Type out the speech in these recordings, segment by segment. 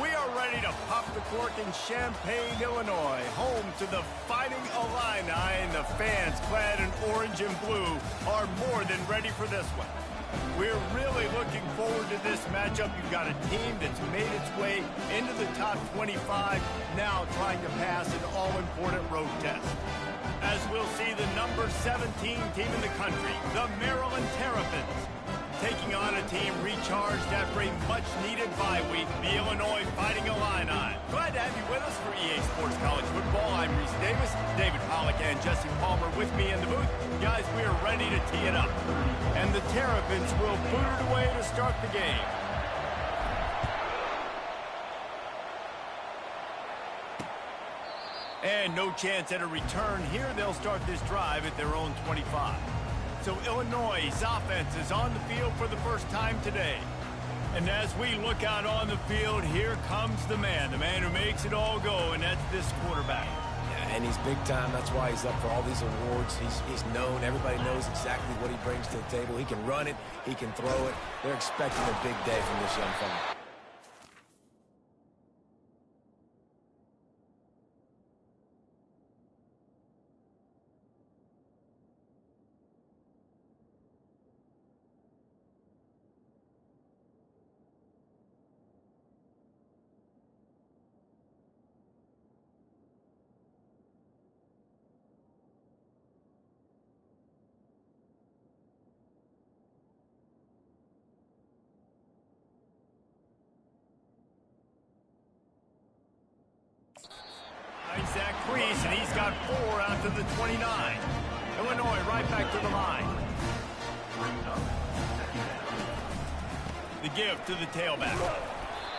We are ready to pop the cork in Champaign, Illinois, home to the Fighting Illini, and the fans clad in orange and blue are more than ready for this one. We're really looking forward to this matchup. You've got a team that's made its way into the top 25, now trying to pass an all-important road test. As we'll see the number 17 team in the country, the Maryland Terrapins, taking on a team recharged after a much-needed bye week, the Illinois Fighting Illini. Glad to have you with us for EA Sports College Football. I'm Reese Davis, David Pollack, and Jesse Palmer with me in the booth. Guys, we are ready to tee it up. And the Terrapins will boot it away to start the game. And no chance at a return here. They'll start this drive at their own 25. So Illinois' offense is on the field for the first time today. And as we look out on the field, here comes the man who makes it all go, and that's this quarterback. Yeah, and he's big time. That's why he's up for all these awards. He's known. Everybody knows exactly what he brings to the table. He can run it. He can throw it. They're expecting a big day from this young fella. Zach Kreese, and he's got 4 out to the 29. Illinois right back to the line. The give to the tailback.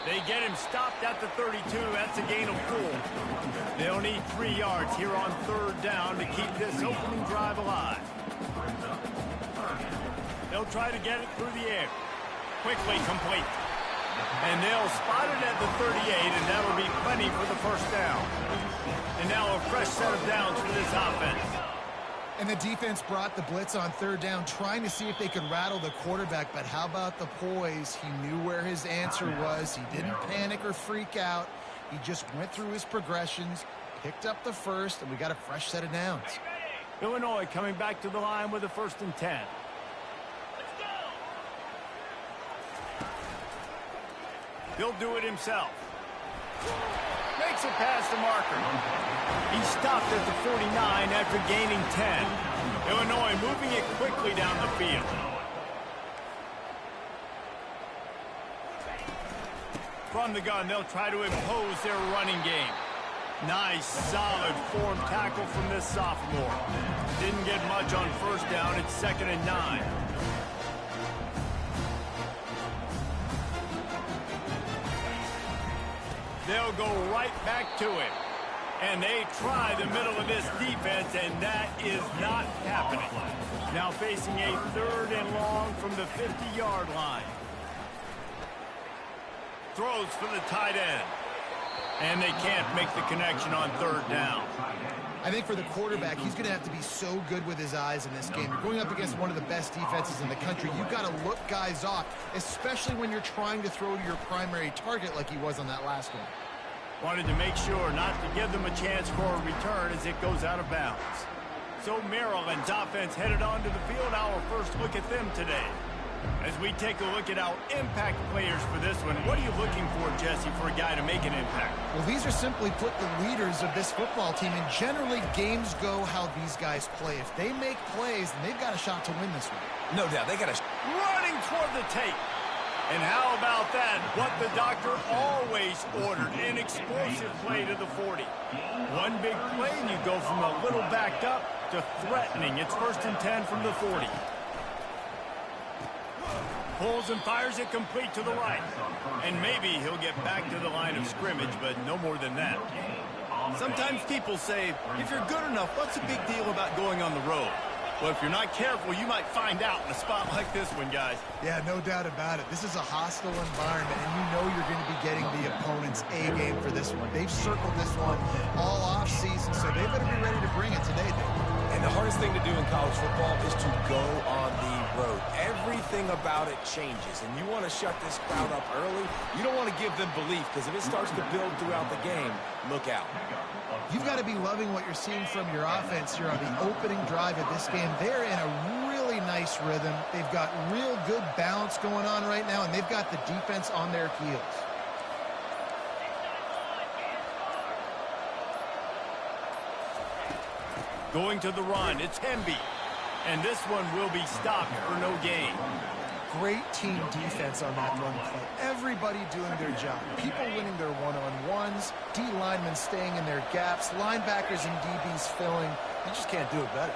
They get him stopped at the 32. That's a gain of 4. They'll need 3 yards here on 3rd down to keep this opening drive alive. They'll try to get it through the air. Quickly complete. And they'll spot it at the 38, and that'll be plenty for the first down. And now a fresh set of downs for this offense. And the defense brought the blitz on 3rd down, trying to see if they could rattle the quarterback. But how about the poise? He knew where his answer was. He didn't panic or freak out. He just went through his progressions, picked up the first, and we got a fresh set of downs. Illinois coming back to the line with a 1st and 10. He'll do it himself. Makes it past the marker. He stopped at the 49 after gaining 10. Illinois moving it quickly down the field. From the gun, they'll try to impose their running game. Nice, solid form tackle from this sophomore. Didn't get much on 1st down. It's 2nd and 9. They'll go right back to it. And they try the middle of this defense, and that is not happening. Now facing a 3rd and long from the 50-yard line. Throws for the tight end. And they can't make the connection on 3rd down. I think for the quarterback, he's going to have to be so good with his eyes in this game. You're going up against one of the best defenses in the country. You've got to look guys off, especially when you're trying to throw to your primary target like he was on that last one. Wanted to make sure not to give them a chance for a return as it goes out of bounds. So Maryland's offense headed onto the field. Our first look at them today. As we take a look at our impact players for this one, what are you looking for, Jesse, for a guy to make an impact? Well, these are simply put the leaders of this football team, and generally games go how these guys play. If they make plays, then they've got a shot to win this one. No doubt, they got a... Running toward the tape. And how about that? What the doctor always ordered, an explosive play to the 40. One big play, and you go from a little backed up to threatening. It's 1st and 10 from the 40. Pulls and fires it complete to the right. And maybe he'll get back to the line of scrimmage, but no more than that. Sometimes people say, if you're good enough, what's the big deal about going on the road? Well, if you're not careful, you might find out in a spot like this one, guys. Yeah, no doubt about it. This is a hostile environment, and you know you're going to be getting the opponent's A game for this one. They've circled this one all off season, so they better be ready to bring it today, Dave. And the hardest thing to do in college football is to go on the road. Everything about it changes, and you want to shut this crowd up early. You don't want to give them belief, because if it starts to build throughout the game, look out. You've got to be loving what you're seeing from your offense here on the opening drive of this game. They're in a really nice rhythm. They've got real good balance going on right now, and they've got the defense on their heels. Going to the run, it's Hemby. And this one will be stopped for no gain. Great team defense on that run play. Everybody doing their job. People winning their one-on-ones, D linemen staying in their gaps, linebackers and DBs filling. You just can't do it better.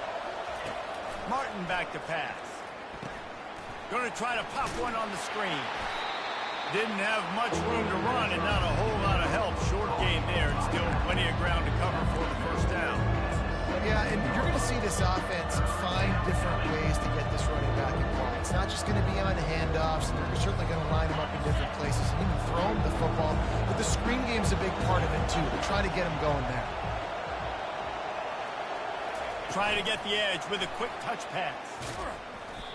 Martin back to pass. Going to try to pop one on the screen. Didn't have much room to run and not a whole lot of help. Short gain there and still plenty of ground to cover for the first down. Yeah, and you're going to see this offense find different ways to get this running back in play. It's not just going to be on handoffs. They're certainly going to line him up in different places and even throw him the football. But the screen game's a big part of it, too. They're trying to get him going there. Try to get the edge with a quick touch pass.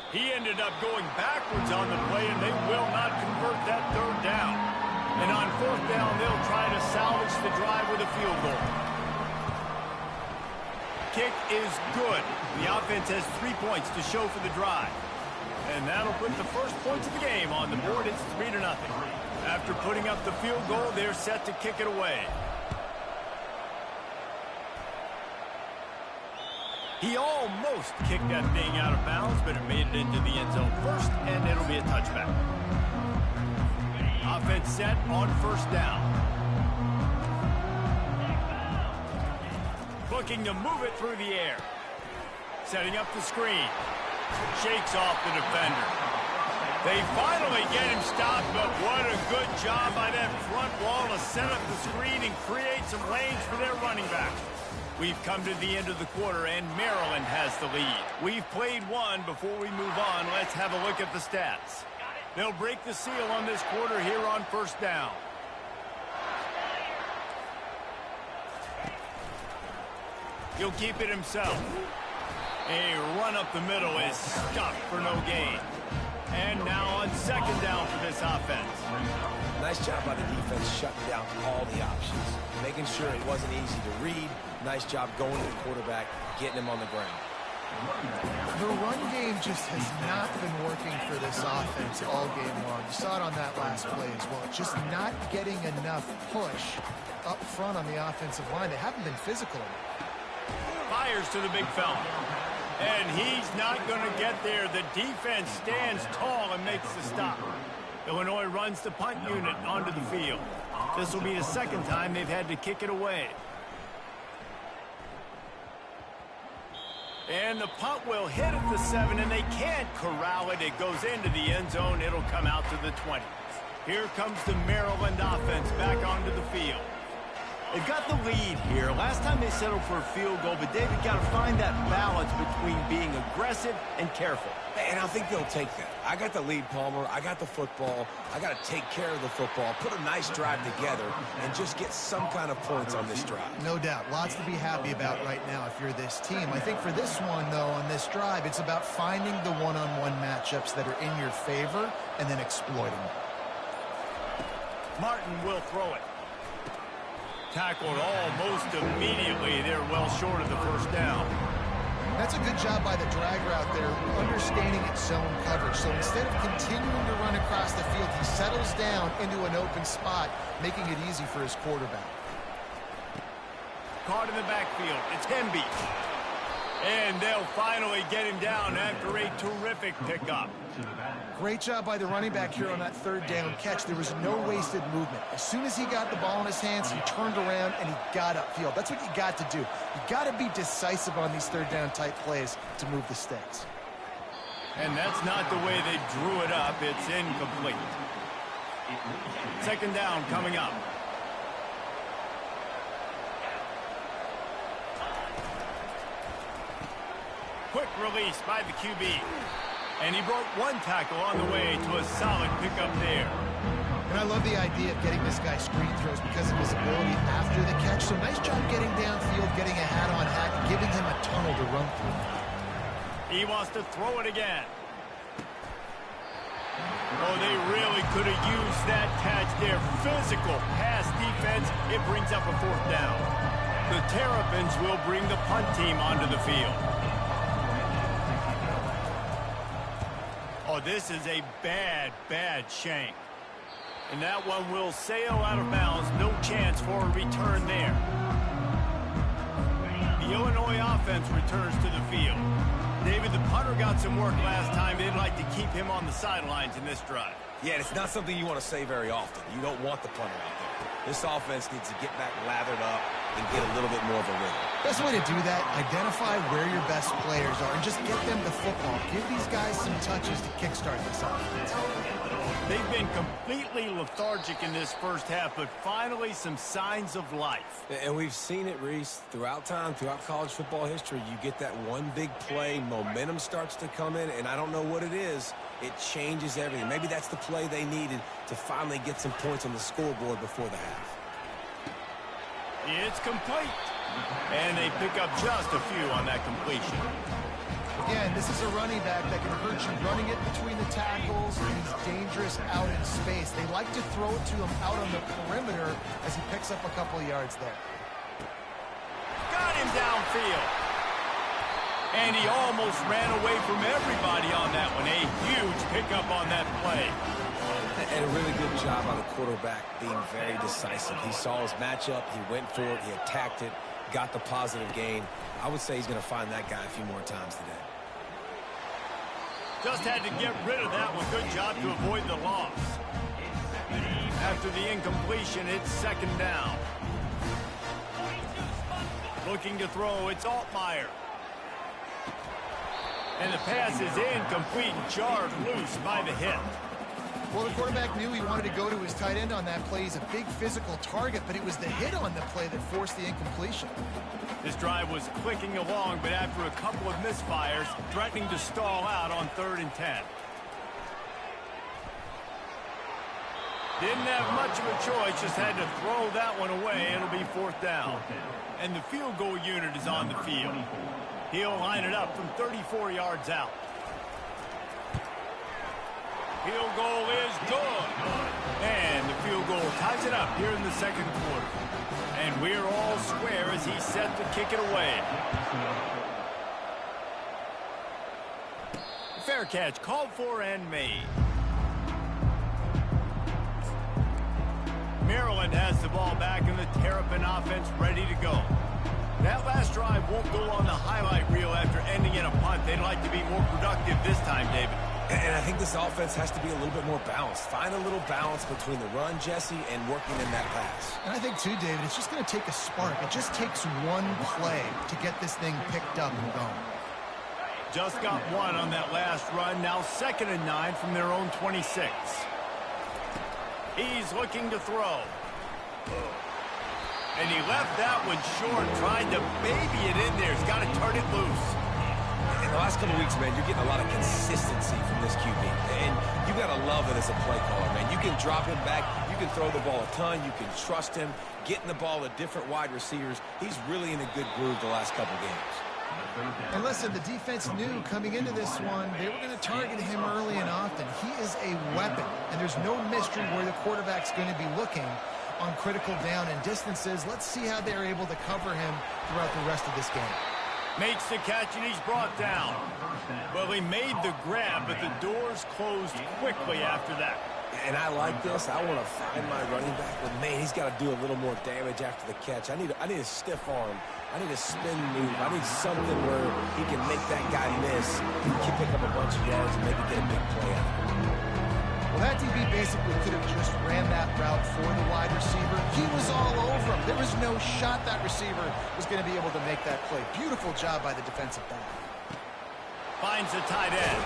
He ended up going backwards on the play, and they will not convert that third down. And on fourth down, they'll try to salvage the drive with a field goal. Kick is good. The offense has 3 points to show for the drive. And that'll put the first points of the game on the board. It's 3-0. After putting up the field goal, they're set to kick it away. He almost kicked that thing out of bounds, but it made it into the end zone first, and it'll be a touchback. Offense set on first down. Looking to move it through the air. Setting up the screen. Shakes off the defender. They finally get him stopped, but what a good job by that front wall to set up the screen and create some lanes for their running back. We've come to the end of the quarter, and Maryland has the lead. We've played one. Before we move on, let's have a look at the stats. They'll break the seal on this quarter here on first down. He'll keep it himself. A run up the middle is stopped for no gain. And now on second down for this offense. Nice job by the defense shutting down all the options. Making sure it wasn't easy to read. Nice job going to the quarterback, getting him on the ground. The run game just has not been working for this offense all game long. You saw it on that last play as well. Just not getting enough push up front on the offensive line. They haven't been physical enough. Fires to the big fella. And he's not going to get there. The defense stands tall and makes the stop. Illinois runs the punt unit onto the field. This will be the second time they've had to kick it away. And the punt will hit at the 7, and they can't corral it. It goes into the end zone. It'll come out to the 20. Here comes the Maryland offense back onto the field. They've got the lead here. Last time they settled for a field goal, but David got to find that balance between being aggressive and careful. And I think they'll take that. I got the lead, Palmer. I got the football. I got to take care of the football, put a nice drive together, and just get some kind of points on this drive. No doubt. Lots to be happy about right now if you're this team. I think for this one, though, on this drive, it's about finding the one-on-one matchups that are in your favor and then exploiting them. Martin will throw it. Tackled almost immediately. They're well short of the first down. That's a good job by the drag route there, understanding its zone coverage. So instead of continuing to run across the field, he settles down into an open spot, making it easy for his quarterback. Caught in the backfield. It's Hemby. And they'll finally get him down after a terrific pickup. Great job by the running back here on that third down catch. There was no wasted movement. As soon as he got the ball in his hands, he turned around and he got upfield. That's what you got to do. You got to be decisive on these third down type plays to move the stakes. And that's not the way they drew it up. It's incomplete. Second down coming up. Quick release by the QB. And he broke one tackle on the way to a solid pickup there. And I love the idea of getting this guy screen throws because of his ability after the catch. So nice job getting downfield, getting a hat-on-hat, and giving him a tunnel to run through. He wants to throw it again. Oh, they really could have used that catch there. physical pass defense. It brings up a 4th down. The Terrapins will bring the punt team onto the field. Oh, this is a bad, bad shank. And that one will sail out of bounds. No chance for a return there. The Illinois offense returns to the field. David, the punter got some work last time. They'd like to keep him on the sidelines in this drive. Yeah, and it's not something you want to say very often. You don't want the punter out there. This offense needs to get back lathered up and get a little bit more of a rhythm. Best way to do that, identify where your best players are and just get them the football. Give these guys some touches to kickstart this offense. They've been completely lethargic in this first half, but finally some signs of life. And we've seen it, Reese, throughout time, throughout college football history. You get that one big play, momentum starts to come in, and I don't know what it is. It changes everything. Maybe that's the play they needed to finally get some points on the scoreboard before the half. It's complete. And they pick up just a few on that completion. Again, this is a running back that can hurt you running it between the tackles, and he's dangerous out in space. They like to throw it to him out on the perimeter as he picks up a couple of yards there. Got him downfield. And he almost ran away from everybody on that one. A huge pickup on that play. And a really good job by the quarterback being very decisive. He saw his matchup, he went for it, he attacked it, got the positive gain. I would say he's going to find that guy a few more times today. Just had to get rid of that one. Good job to avoid the loss. After the incompletion, it's 2nd down. Looking to throw, it's Altmaier. And the pass is incomplete, jarred loose by the hit. Well, the quarterback knew he wanted to go to his tight end on that play. He's a big physical target, but it was the hit on the play that forced the incompletion. This drive was clicking along, but after a couple of misfires, threatening to stall out on 3rd and 10. Didn't have much of a choice, just had to throw that one away. It'll be 4th down. And the field goal unit is on the field. He'll line it up from 34 yards out. Field goal is good. And the field goal ties it up here in the 2nd quarter. And we're all square as he's set to kick it away. Fair catch called for and made. Maryland has the ball back and the Terrapin offense ready to go. That last drive won't go on the highlight reel after ending in a punt. They'd like to be more productive this time, David. And I think this offense has to be a little bit more balanced. Find a little balance between the run, Jesse, and working in that pass. And I think, too, David, it's just going to take a spark. It just takes one play to get this thing picked up and going. Just got one on that last run. Now 2nd and 9 from their own 26. He's looking to throw. And he left that one short, trying to baby it in there. He's got to turn it loose. In the last couple of weeks, man, you're getting a lot of consistency from this QB. And you got to love it as a play caller, man. You can drop him back. You can throw the ball a ton. You can trust him. Getting the ball to different wide receivers. He's really in a good groove the last couple games. And listen, the defense knew coming into this one, they were going to target him early and often. He is a weapon, and there's no mystery where the quarterback's going to be looking on critical down and distances. Let's see how they're able to cover him throughout the rest of this game. Makes the catch, and he's brought down. Well, he made the grab, but the doors closed quickly after that. And I like this. I want to find my running back, but, man, he's got to do a little more damage after the catch. I need a stiff arm. I need a spin move. I need something where he can make that guy miss. He can pick up a bunch of yards and maybe get a big play out of it. Well, that DB basically could have just ran that route for the wide receiver. He was all over him. There was no shot that receiver was going to be able to make that play. Beautiful job by the defensive back. Finds the tight end.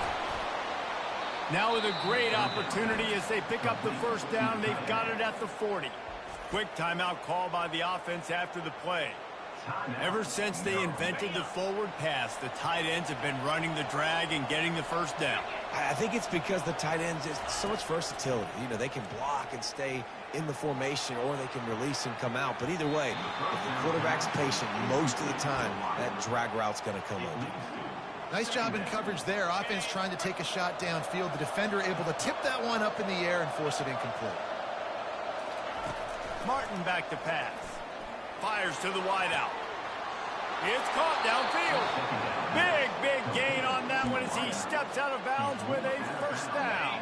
Now with a great opportunity as they pick up the 1st down. They've got it at the 40. Quick timeout call by the offense after the play. Ever since they invented the forward pass, the tight ends have been running the drag and getting the 1st down. I think it's because the tight ends is so much versatility. You know, they can block and stay in the formation, or they can release and come out. But either way, if the quarterback's patient, most of the time, that drag route's going to come open. Nice job in coverage there. Offense trying to take a shot downfield. The defender able to tip that one up in the air and force it incomplete. Martin back to pass. Fires to the wideout. It's caught downfield. Big gain on that one as he steps out of bounds with a first down.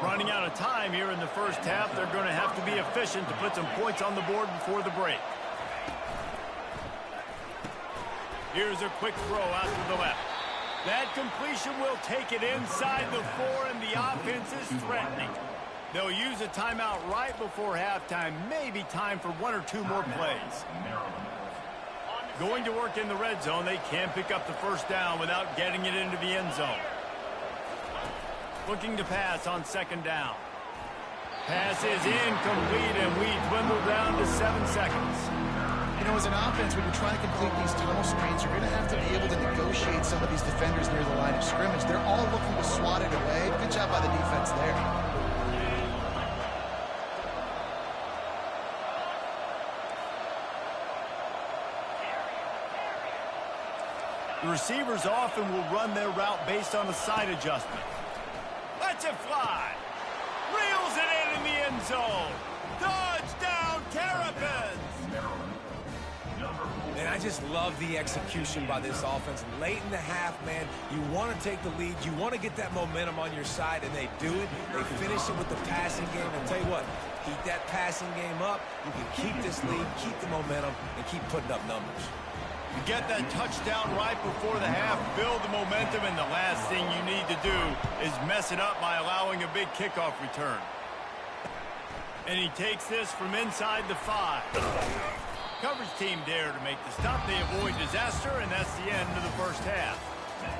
Running out of time here in the first half. They're going to have to be efficient to put some points on the board before the break. Here's a quick throw out to the left. That completion will take it inside the 4, and the offense is threatening. They'll use a timeout right before halftime. Maybe time for 1 or 2 more plays. Going to work in the red zone. They can pick up the first down without getting it into the end zone. Looking to pass on second down. Pass is incomplete, and we dwindle down to 7 seconds. You know, as an offense, when you're trying to complete these tunnel screens, you're going to have to be able to negotiate some of these defenders near the line of scrimmage. They're all looking to swat it away. Good job by the defense there. The receivers often will run their route based on a side adjustment. Lets it fly. Reels it in the end zone. Touchdown, Terrapins! And I just love the execution by this offense. Late in the half, man, you want to take the lead. You want to get that momentum on your side, and they do it. They finish it with the passing game. And tell you what, keep that passing game up. You can keep this lead, keep the momentum, and keep putting up numbers. You get that touchdown right before the half, build the momentum, and the last thing you need to do is mess it up by allowing a big kickoff return. And he takes this from inside the 5. Coverage team dare to make the stop. They avoid disaster, and that's the end of the first half.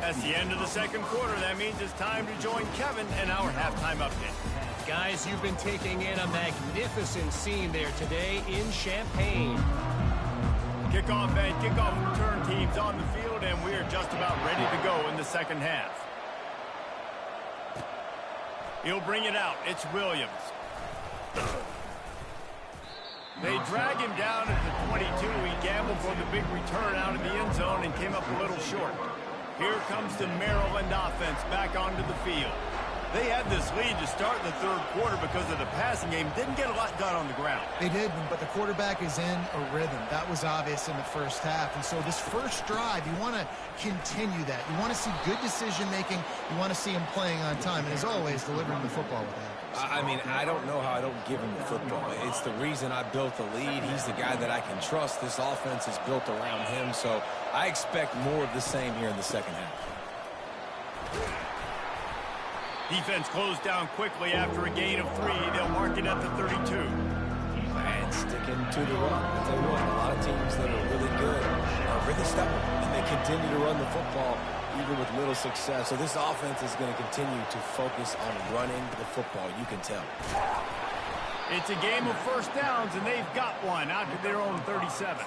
That's the end of the second quarter. That means it's time to join Kevin and our halftime update. Guys, you've been taking in a magnificent scene there today in Champaign. Kickoff and kickoff return teams on the field, and we are just about ready to go in the second half. He'll bring it out. It's Williams. They drag him down at the 22. He gambled for the big return out of the end zone and came up a little short. Here comes the Maryland offense back onto the field. They had this lead to start the third quarter because of the passing game. Didn't get a lot done on the ground. They did, but the quarterback is in a rhythm. That was obvious in the first half. And so this first drive, you want to continue that. You want to see good decision-making. You want to see him playing on time. And as always, delivering the football with that. I mean, I don't know how I don't give him the football. It's the reason I built the lead. He's the guy that I can trust. This offense is built around him. So I expect more of the same here in the second half. Defense closed down quickly after a gain of 3. They'll mark it at the 32. And sticking to the run. I'll tell you what, a lot of teams that are really good are really stubborn, and they continue to run the football even with little success. So this offense is going to continue to focus on running the football. You can tell. It's a game of first downs, and they've got one out to their own 37.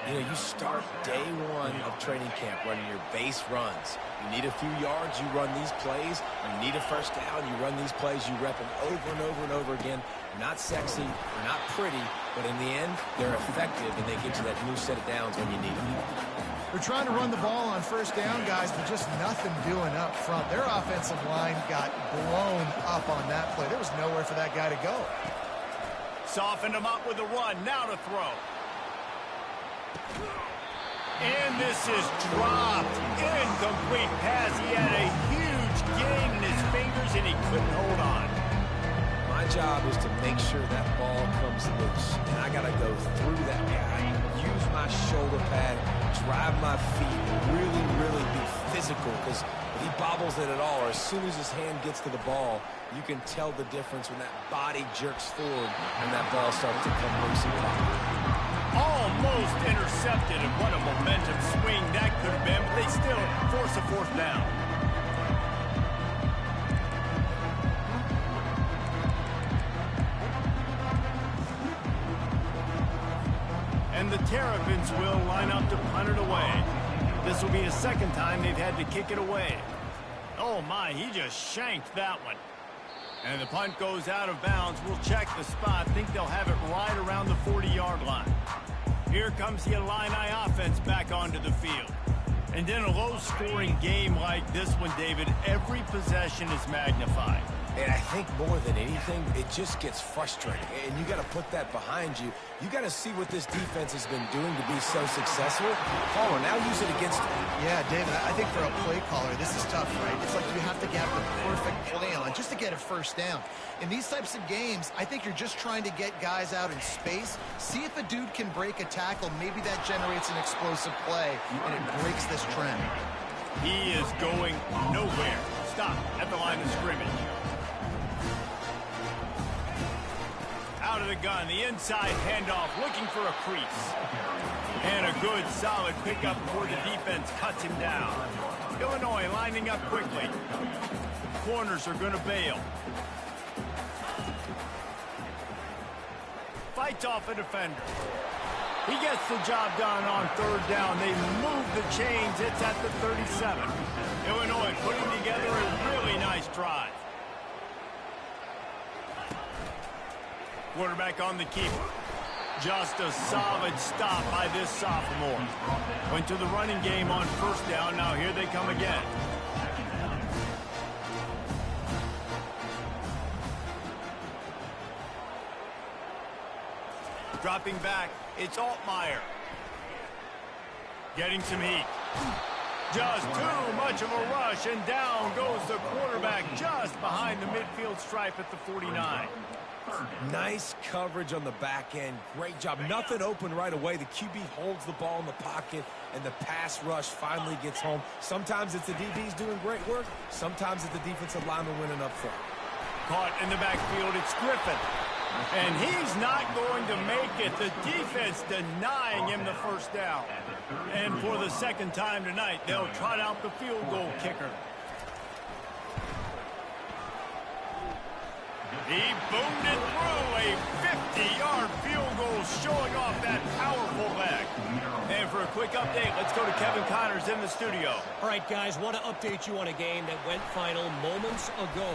You know, you start day 1 of training camp running your base runs. You need a few yards, you run these plays. You need a first down, you run these plays. You rep them over and over and over again. Not sexy, they're not pretty, but in the end, they're effective, and they get you that new set of downs when you need them. They're trying to run the ball on first down, guys, but just nothing doing up front. Their offensive line got blown up on that play. There was nowhere for that guy to go. Softened him up with a run. Now to throw. And this is dropped. Incomplete pass. He had a huge gain in his fingers, and he couldn't hold on. My job is to make sure that ball comes loose. And I got to go through that guy, use my shoulder pad, drive my feet, really be physical. Because if he bobbles it at all, or as soon as his hand gets to the ball, you can tell the difference when that body jerks forward and that ball starts to come loose and pop. Almost intercepted, and what a momentum swing that could have been, but they still force a fourth down. And the Terrapins will line up to punt it away. This will be the second time they've had to kick it away. Oh my, he just shanked that one. And the punt goes out of bounds. We'll check the spot. Think they'll have it right around the 40-yard line. Here comes the Illini offense back onto the field. And in a low-scoring game like this one, David, every possession is magnified. And I think more than anything, it just gets frustrating. And you got to put that behind you. You got to see what this defense has been doing to be so successful. Caller, now use it against them. Yeah, David, I think for a play caller, this is tough, right? It's like you have to get the perfect play on just to get a first down. In these types of games, I think you're just trying to get guys out in space, see if a dude can break a tackle. Maybe that generates an explosive play, and it breaks this trend. He is going nowhere. Stop at the line of scrimmage. Out of the gun, the inside handoff, looking for a crease. And a good, solid pickup before the defense cuts him down. Illinois lining up quickly. Corners are going to bail. Fights off a defender. He gets the job done on third down. They move the chains. It's at the 37. Illinois putting together a really nice drive. Quarterback on the keeper. Just a solid stop by this sophomore. Went to the running game on first down. Now here they come again. Dropping back, it's Altmaier. Getting some heat. Just too much of a rush, and down goes the quarterback just behind the midfield stripe at the 49. Nice coverage on the back end. Great job. Nothing open right away. The QB holds the ball in the pocket, and the pass rush finally gets home. Sometimes it's the DBs doing great work. Sometimes it's the defensive lineman winning up front. Caught in the backfield, it's Griffin. And he's not going to make it. The defense denying him the first down. And for the second time tonight, they'll trot out the field goal kicker. He boomed it through a 50-yard field goal, showing off that powerful leg. And for a quick update, let's go to Kevin Connors in the studio. All right, guys, want to update you on a game that went final moments ago.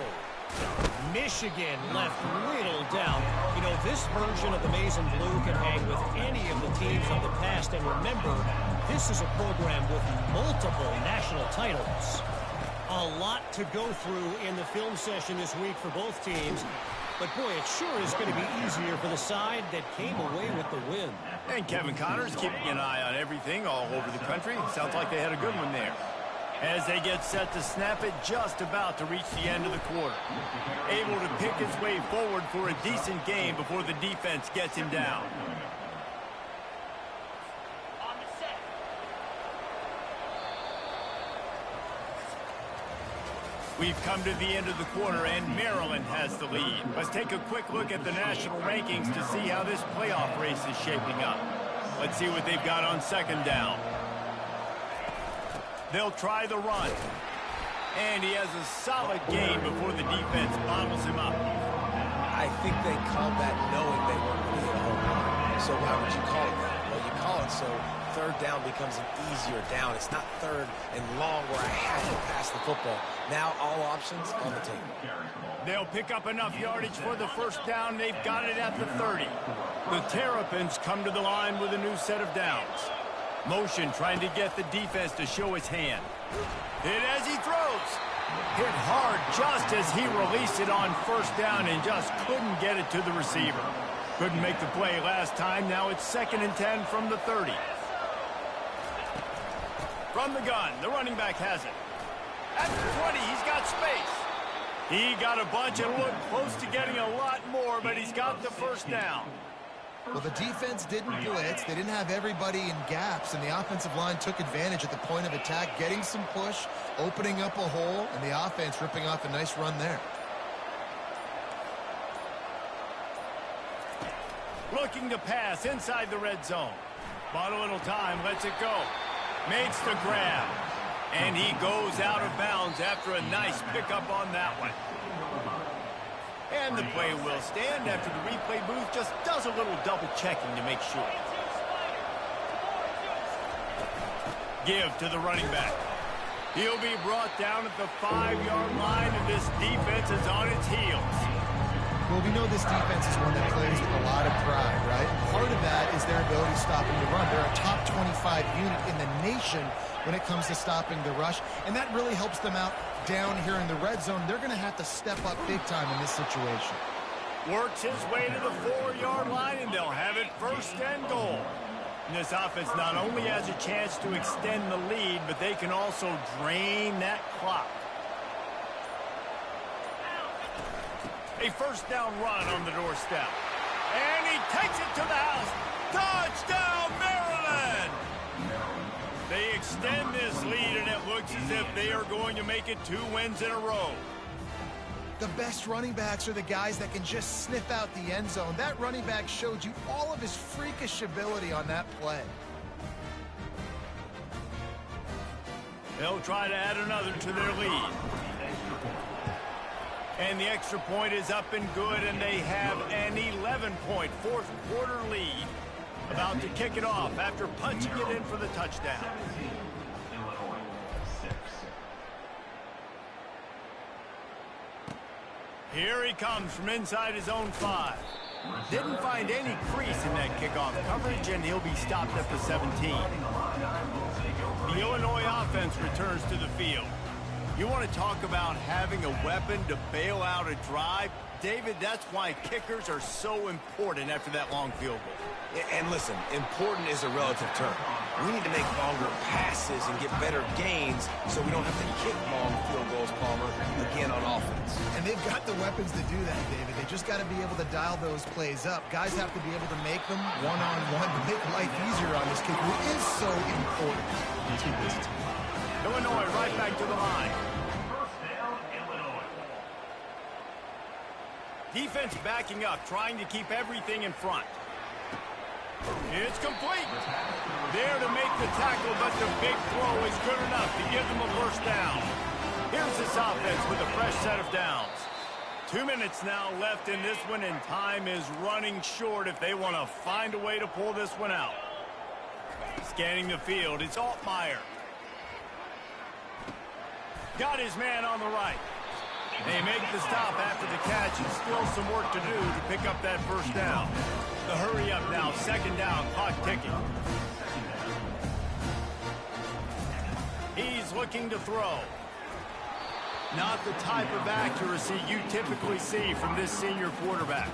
Michigan left little doubt. You know, this version of the Maize and Blue can hang with any of the teams of the past. And remember, this is a program with multiple national titles. A lot to go through in the film session this week for both teams. But, boy, it sure is going to be easier for the side that came away with the win. And Kevin Connors keeping an eye on everything all over the country. Sounds like they had a good one there. As they get set to snap it, just about to reach the end of the quarter. Able to pick his way forward for a decent game before the defense gets him down. We've come to the end of the quarter, and Maryland has the lead. Let's take a quick look at the national rankings to see how this playoff race is shaping up. Let's see what they've got on second down. They'll try the run. And he has a solid game before the defense bottles him up. I think they called that knowing they weren't going to hit a home run. So why would you call it that? Well, you call it so third down becomes an easier down. It's not third and long where I have to pass the football. Now all options on the table. They'll pick up enough yardage for the first down. They've got it at the 30. The Terrapins come to the line with a new set of downs. Motion trying to get the defense to show his hand. Hit as he throws. Hit hard just as he released it on first down and just couldn't get it to the receiver. Couldn't make the play last time. Now it's 2nd and 10 from the 30. From the gun, the running back has it. At the 20, he's got space. He got a bunch and looked close to getting a lot more, but he's got the first down. Well, the defense didn't blitz. They didn't have everybody in gaps, and the offensive line took advantage at the point of attack, getting some push, opening up a hole, and the offense ripping off a nice run there. Looking to pass inside the red zone. Bought a little time, lets it go. Makes the grab. And he goes out of bounds after a nice pickup on that one. And the play will stand after the replay booth just does a little double checking to make sure. Give to the running back. He'll be brought down at the 5-yard line, and this defense is on its heels. Well, we know this defense is one that plays with a lot of pride, right? Part of that is their ability to stop the run. They're a top 25 unit in the nation when it comes to stopping the rush, and that really helps them out down here in the red zone, they're going to have to step up big time in this situation. Works his way to the 4-yard line, and they'll have it first and goal. And this offense not only has a chance to extend the lead, but they can also drain that clock. A first down run on the doorstep. And he takes it to the house. Touchdown, Maryland! They extend this lead, and it looks as if they are going to make it 2 wins in a row. The best running backs are the guys that can just sniff out the end zone. That running back showed you all of his freakish ability on that play. They'll try to add another to their lead. And the extra point is up and good, and they have an 11-point fourth-quarter lead. About to kick it off after punching it in for the touchdown. Here he comes from inside his own 5. Didn't find any crease in that kickoff coverage, and he'll be stopped at the 17. The Illinois offense returns to the field. You want to talk about having a weapon to bail out a drive? David, that's why kickers are so important after that long field goal. And listen, important is a relative term. We need to make longer passes and get better gains so we don't have to kick long field goals, Palmer, again on offense. And they've got the weapons to do that, David. They just got to be able to dial those plays up. Guys have to be able to make them one-on-one to make life easier on this kicker, who is so important to this team. Illinois right back to the line. Defense backing up, trying to keep everything in front. It's complete. There to make the tackle, but the big throw is good enough to give them a first down. Here's this offense with a fresh set of downs. 2 minutes now left in this one, and time is running short if they want to find a way to pull this one out. Scanning the field, it's Altmaier. Got his man on the right. They make the stop after the catch, and still some work to do to pick up that first down. The hurry up now, second down, clock ticking. He's looking to throw. Not the type of accuracy you typically see from this senior quarterback.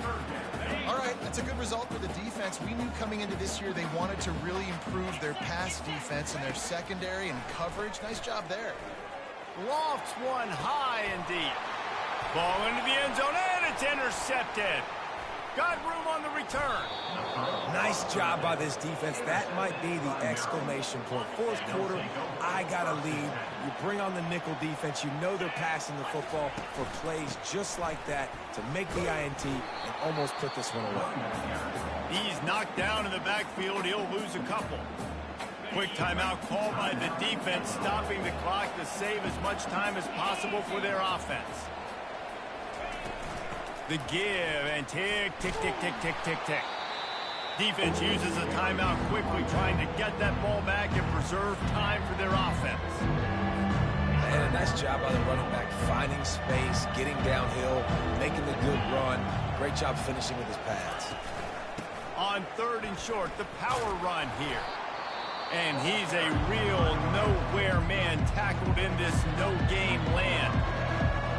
All right, that's a good result for the defense. We knew coming into this year they wanted to really improve their pass defense and their secondary and coverage. Nice job there. Lofts one high and deep. Ball into the end zone, and it's intercepted. Got room on the return. Nice job by this defense. That might be the exclamation point. Fourth quarter, I got a lead. You bring on the nickel defense. You know they're passing the football for plays just like that to make the INT and almost put this one away. He's knocked down in the backfield. He'll lose a couple. Quick timeout called by the defense, stopping the clock to save as much time as possible for their offense. The give, and tick, tick, tick, tick, tick, tick, tick. Defense uses a timeout quickly, trying to get that ball back and preserve time for their offense. And a nice job by the running back, finding space, getting downhill, making the good run. Great job finishing with his pads. On third and short, the power run here. And he's a real nowhere man tackled in this no-game land.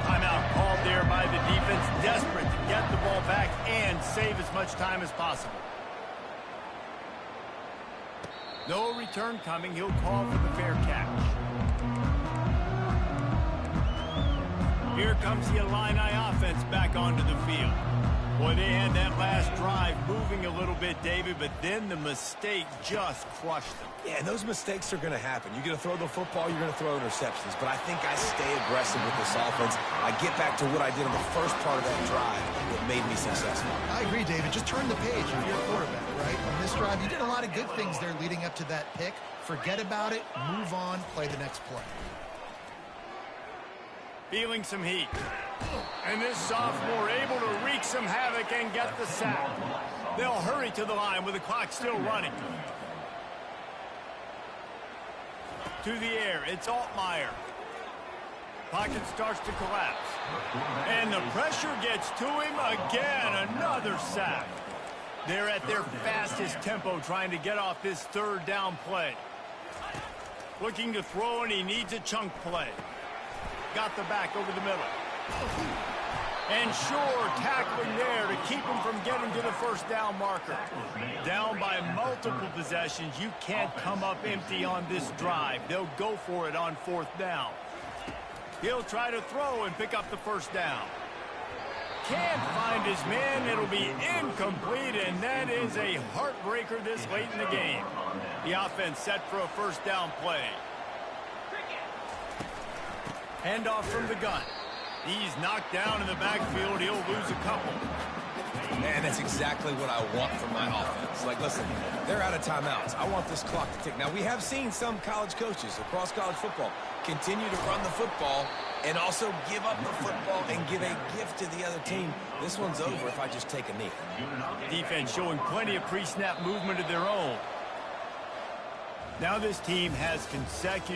Timeout called there by the defense, desperate to get the ball back and save as much time as possible. No return coming. He'll call for the fair catch. Here comes the Illini offense back onto the field. Boy, they had that last drive moving a little bit, David, but then the mistake just crushed them. Yeah, and those mistakes are going to happen. You're going to throw the football, you're going to throw interceptions. But I think I stay aggressive with this offense. I get back to what I did on the first part of that drive that made me successful. I agree, David. Just turn the page if you're a quarterback, right? On this drive, you did a lot of good things there leading up to that pick. Forget about it, move on, play the next play. Feeling some heat. And this sophomore able to wreak some havoc and get the sack. They'll hurry to the line with the clock still running. To the air, it's Altmaier. Pocket starts to collapse. And the pressure gets to him again. Another sack. They're at their fastest tempo trying to get off this third down play. Looking to throw, and he needs a chunk play. got the back over the middle. And sure, tackling there to keep him from getting to the first down marker. Down by multiple possessions, you can't come up empty on this drive. They'll go for it on fourth down. He'll try to throw and pick up the first down. Can't find his man. It'll be incomplete, and that is a heartbreaker this late in the game. The offense set for a first down play. Handoff from the gun. He's knocked down in the backfield. He'll lose a couple. Man, that's exactly what I want from my offense. Like, listen, they're out of timeouts. I want this clock to tick. Now, we have seen some college coaches across college football continue to run the football and also give up the football and give a gift to the other team. This one's over if I just take a knee. Defense showing plenty of pre-snap movement of their own. Now this team has consecutive